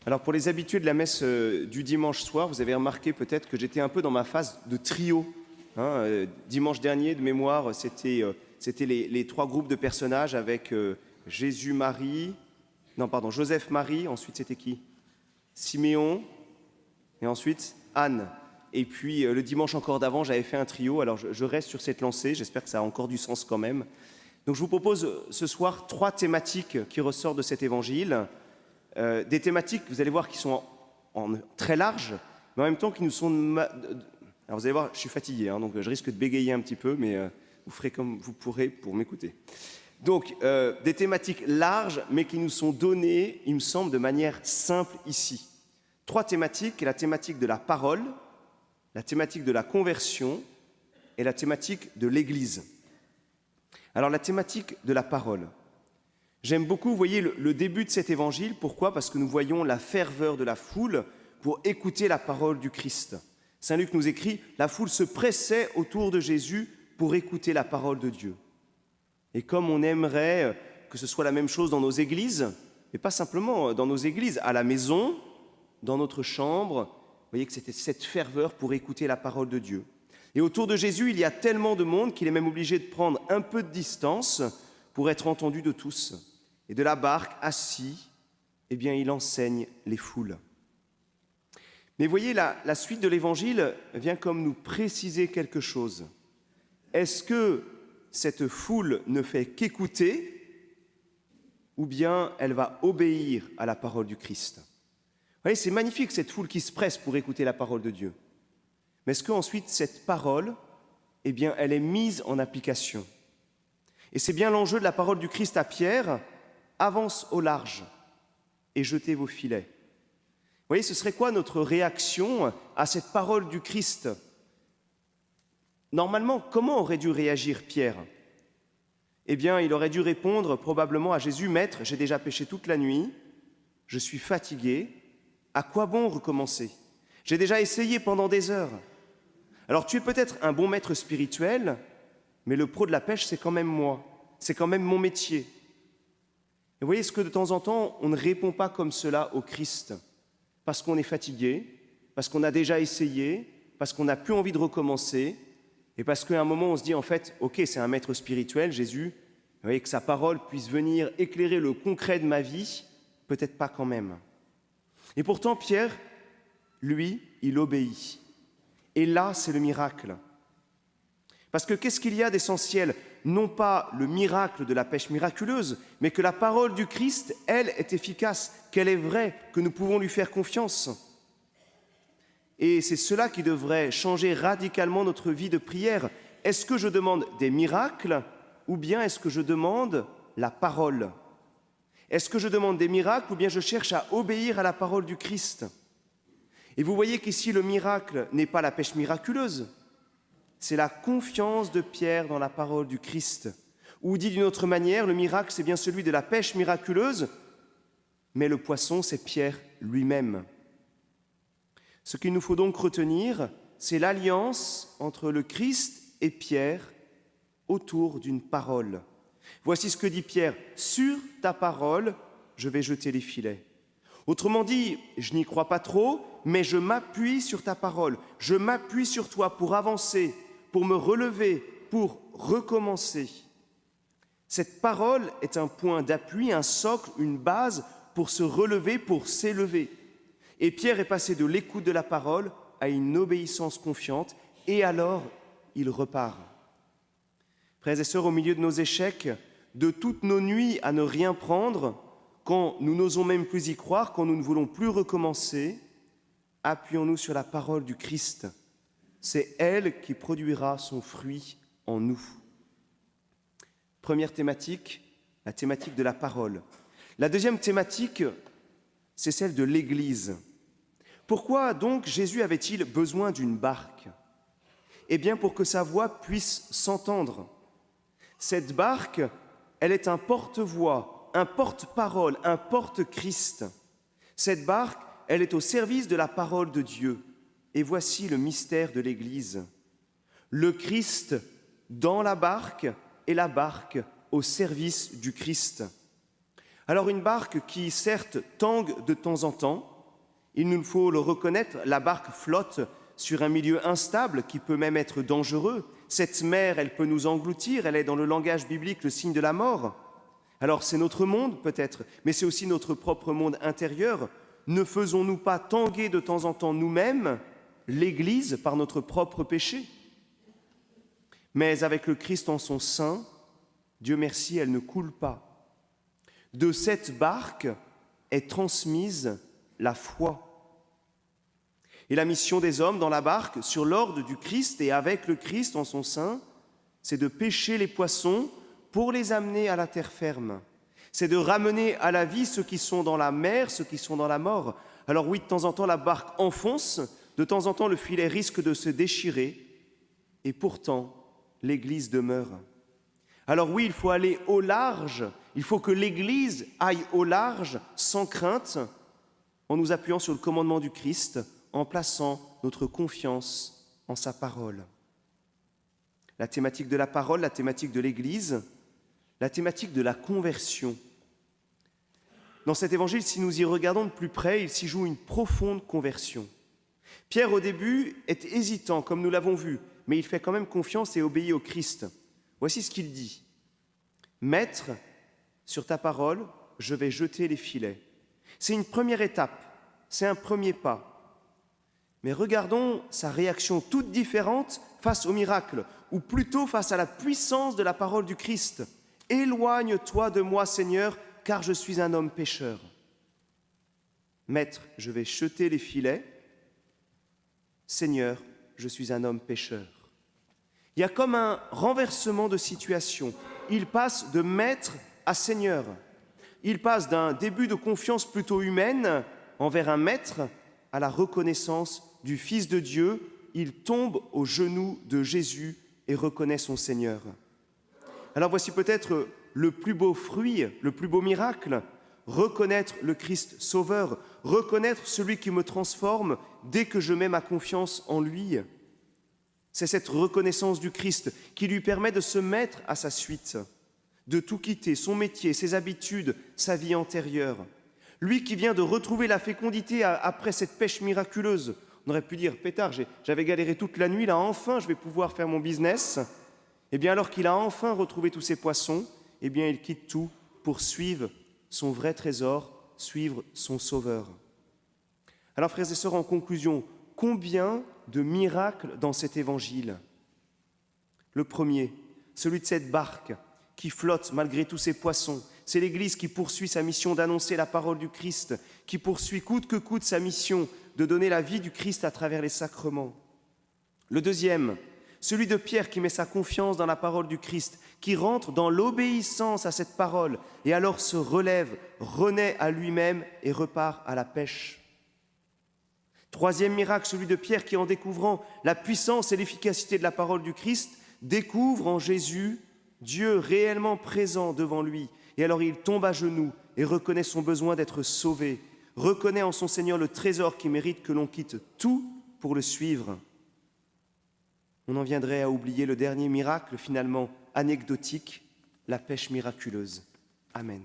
Alors pour les habitués de la messe du dimanche soir, vous avez remarqué peut-être que j'étais un peu dans ma phase de trio. Dimanche dernier, de mémoire, c'était les trois groupes de personnages avec Joseph-Marie, ensuite c'était qui? Siméon, et ensuite Anne. Et puis le dimanche encore d'avant, j'avais fait un trio, alors je reste sur cette lancée, j'espère que ça a encore du sens quand même. Donc je vous propose ce soir 3 thématiques qui ressortent de cet évangile. Des thématiques, vous allez voir, qui sont en très larges, mais en même temps qui nous sont... Alors vous allez voir, je suis fatigué, donc je risque de bégayer un petit peu, mais vous ferez comme vous pourrez pour m'écouter. Donc, des thématiques larges, mais qui nous sont données, il me semble, de manière simple ici. 3 thématiques, la thématique de la parole, la thématique de la conversion et la thématique de l'Église. Alors, la thématique de la parole. J'aime beaucoup, vous voyez, le début de cet évangile. Pourquoi? Parce que nous voyons la ferveur de la foule pour écouter la parole du Christ. Saint Luc nous écrit « La foule se pressait autour de Jésus pour écouter la parole de Dieu ». Et comme on aimerait que ce soit la même chose dans nos églises, mais pas simplement dans nos églises, à la maison, dans notre chambre, vous voyez que c'était cette ferveur pour écouter la parole de Dieu. Et autour de Jésus, il y a tellement de monde qu'il est même obligé de prendre un peu de distance pour être entendu de tous. Et de la barque, assis, eh bien, il enseigne les foules. Mais voyez, la suite de l'Évangile vient comme nous préciser quelque chose. Est-ce que cette foule ne fait qu'écouter ou bien elle va obéir à la parole du Christ? Vous voyez, c'est magnifique cette foule qui se presse pour écouter la parole de Dieu. Mais est-ce qu'ensuite cette parole, eh bien, elle est mise en application? Et c'est bien l'enjeu de la parole du Christ à Pierre, avance au large et jetez vos filets. Vous voyez, ce serait quoi notre réaction à cette parole du Christ? Normalement, comment aurait dû réagir Pierre? Eh bien, il aurait dû répondre probablement à Jésus, « Maître, j'ai déjà péché toute la nuit, je suis fatigué, à quoi bon recommencer? J'ai déjà essayé pendant des heures. » Alors, tu es peut-être un bon maître spirituel, mais le pro de la pêche, c'est quand même moi, c'est quand même mon métier. Et vous voyez, est-ce que de temps en temps, on ne répond pas comme cela au Christ? Parce qu'on est fatigué, parce qu'on a déjà essayé, parce qu'on n'a plus envie de recommencer, et parce qu'à un moment, on se dit, en fait, ok, c'est un maître spirituel, Jésus, vous voyez, que sa parole puisse venir éclairer le concret de ma vie, peut-être pas quand même. Et pourtant, Pierre, lui, il obéit. Et là, c'est le miracle. Parce que qu'est-ce qu'il y a d'essentiel? Non pas le miracle de la pêche miraculeuse, mais que la parole du Christ, elle, est efficace, qu'elle est vraie, que nous pouvons lui faire confiance. Et c'est cela qui devrait changer radicalement notre vie de prière. Est-ce que je demande des miracles ou bien est-ce que je demande la parole? Est-ce que je demande des miracles ou bien je cherche à obéir à la parole du Christ? Et vous voyez qu'ici, le miracle n'est pas la pêche miraculeuse, c'est la confiance de Pierre dans la parole du Christ. Ou dit d'une autre manière, le miracle, c'est bien celui de la pêche miraculeuse, mais le poisson, c'est Pierre lui-même. Ce qu'il nous faut donc retenir, c'est l'alliance entre le Christ et Pierre autour d'une parole. Voici ce que dit Pierre, « Sur ta parole, je vais jeter les filets. » Autrement dit, je n'y crois pas trop, mais je m'appuie sur ta parole, je m'appuie sur toi pour avancer, pour me relever, pour recommencer. Cette parole est un point d'appui, un socle, une base pour se relever, pour s'élever. Et Pierre est passé de l'écoute de la parole à une obéissance confiante, et alors il repart. Frères et sœurs, au milieu de nos échecs, de toutes nos nuits à ne rien prendre, quand nous n'osons même plus y croire, quand nous ne voulons plus recommencer, appuyons-nous sur la parole du Christ. C'est elle qui produira son fruit en nous. Première thématique, la thématique de la parole. La deuxième thématique, c'est celle de l'Église. Pourquoi donc Jésus avait-il besoin d'une barque? Eh bien, pour que sa voix puisse s'entendre. Cette barque, elle est un porte-voix, un porte-parole, un porte-Christ. Cette barque, elle est au service de la parole de Dieu. Et voici le mystère de l'Église. Le Christ dans la barque et la barque au service du Christ. Alors une barque qui, certes, tangue de temps en temps, Il nous faut le reconnaître, la barque flotte sur un milieu instable qui peut même être dangereux. Cette mer, elle peut nous engloutir, elle est dans le langage biblique le signe de la mort. Alors c'est notre monde peut-être, mais c'est aussi notre propre monde intérieur. Ne faisons-nous pas tanguer de temps en temps nous-mêmes l'Église par notre propre péché? Mais avec le Christ en son sein, Dieu merci, elle ne coule pas. De cette barque est transmise la foi. Et la mission des hommes dans la barque, sur l'ordre du Christ et avec le Christ en son sein, c'est de pêcher les poissons pour les amener à la terre ferme. C'est de ramener à la vie ceux qui sont dans la mer, ceux qui sont dans la mort. Alors oui, de temps en temps, la barque enfonce, de temps en temps, le filet risque de se déchirer, et pourtant, l'Église demeure. Alors oui, il faut aller au large, il faut que l'Église aille au large, sans crainte, en nous appuyant sur le commandement du Christ, en plaçant notre confiance en sa parole. La thématique de la parole, la thématique de l'Église, la thématique de la conversion. Dans cet évangile, si nous y regardons de plus près, il s'y joue une profonde conversion. Pierre, au début, est hésitant, comme nous l'avons vu, mais il fait quand même confiance et obéit au Christ. Voici ce qu'il dit. « Maître, sur ta parole, je vais jeter les filets. » C'est une première étape, c'est un premier pas. Mais regardons sa réaction toute différente face au miracle, ou plutôt face à la puissance de la parole du Christ. « Éloigne-toi de moi, Seigneur, car je suis un homme pécheur. » Maître, je vais jeter les filets. Seigneur, je suis un homme pécheur. Il y a comme un renversement de situation. Il passe de maître à Seigneur. Il passe d'un début de confiance plutôt humaine envers un maître à la reconnaissance du Fils de Dieu. Il tombe aux genoux de Jésus et reconnaît son Seigneur. Alors voici peut-être le plus beau fruit, le plus beau miracle, reconnaître le Christ Sauveur, reconnaître celui qui me transforme dès que je mets ma confiance en lui. C'est cette reconnaissance du Christ qui lui permet de se mettre à sa suite, de tout quitter, son métier, ses habitudes, sa vie antérieure. Lui qui vient de retrouver la fécondité après cette pêche miraculeuse. On aurait pu dire, pétard, j'avais galéré toute la nuit, là enfin je vais pouvoir faire mon business. Eh bien alors qu'il a enfin retrouvé tous ses poissons, eh bien il quitte tout pour suivre son vrai trésor, suivre son Sauveur. Alors frères et sœurs, en conclusion, combien de miracles dans cet évangile? Le premier, celui de cette barque qui flotte malgré tous ses poissons. C'est l'Église qui poursuit sa mission d'annoncer la parole du Christ, qui poursuit coûte que coûte sa mission de donner la vie du Christ à travers les sacrements. Le deuxième, celui de Pierre qui met sa confiance dans la parole du Christ, qui rentre dans l'obéissance à cette parole et alors se relève, renaît à lui-même et repart à la pêche. Troisième miracle, celui de Pierre qui, en découvrant la puissance et l'efficacité de la parole du Christ, découvre en Jésus Dieu réellement présent devant lui. Et alors il tombe à genoux et reconnaît son besoin d'être sauvé, reconnaît en son Seigneur le trésor qui mérite que l'on quitte tout pour le suivre. On en viendrait à oublier le dernier miracle, finalement anecdotique, la pêche miraculeuse. Amen.